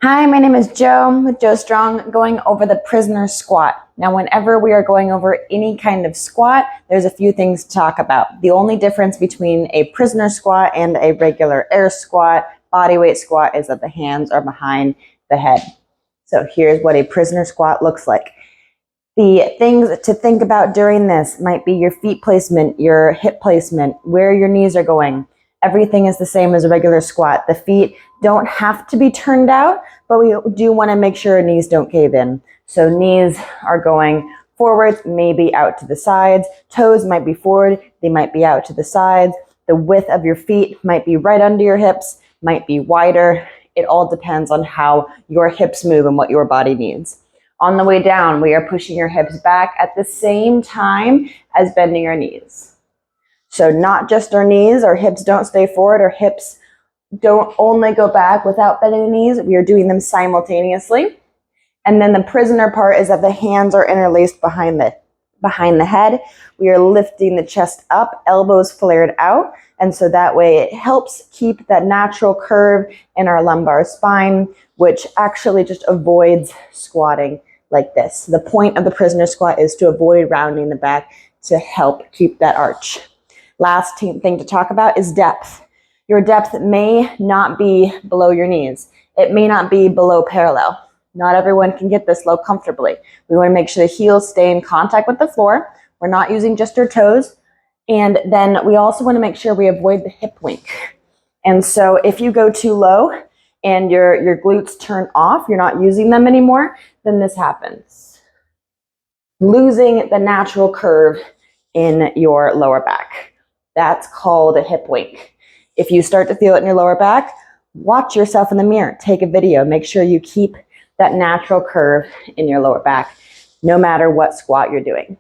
Hi, my name is Joe with Joe Strong, going over the prisoner squat. Now, whenever we are going over any kind of squat, there's a few things to talk about. The only difference between a prisoner squat and a regular air squat, body weight squat, is that the hands are behind the head. So here's what a prisoner squat looks like. The things to think about during this might be your feet placement, your hip placement, where your knees are going. Everything is the same as a regular squat. The feet don't have to be turned out, but we do want to make sure knees don't cave in. So knees are going forward, maybe out to the sides. Toes might be forward, they might be out to the sides. The width of your feet might be right under your hips, might be wider. It all depends on how your hips move and what your body needs. On the way down, we are pushing your hips back at the same time as bending our knees. So not just our knees, our hips don't stay forward, our hips don't only go back without bending the knees, we are doing them simultaneously. And then the prisoner part is that the hands are interlaced behind the head. We are lifting the chest up, elbows flared out, and so that way it helps keep that natural curve in our lumbar spine, which actually just avoids squatting like this. The point of the prisoner squat is to avoid rounding the back to help keep that arch. Last thing to talk about is depth. Your depth may not be below your knees. It may not be below parallel. Not everyone can get this low comfortably. We want to make sure the heels stay in contact with the floor. We're not using just our toes. And then we also want to make sure we avoid the hip wink. And so if you go too low and your glutes turn off, you're not using them anymore, then this happens. Losing the natural curve in your lower back. That's called a hip wink. If you start to feel it in your lower back, watch yourself in the mirror, take a video, make sure you keep that natural curve in your lower back, no matter what squat you're doing.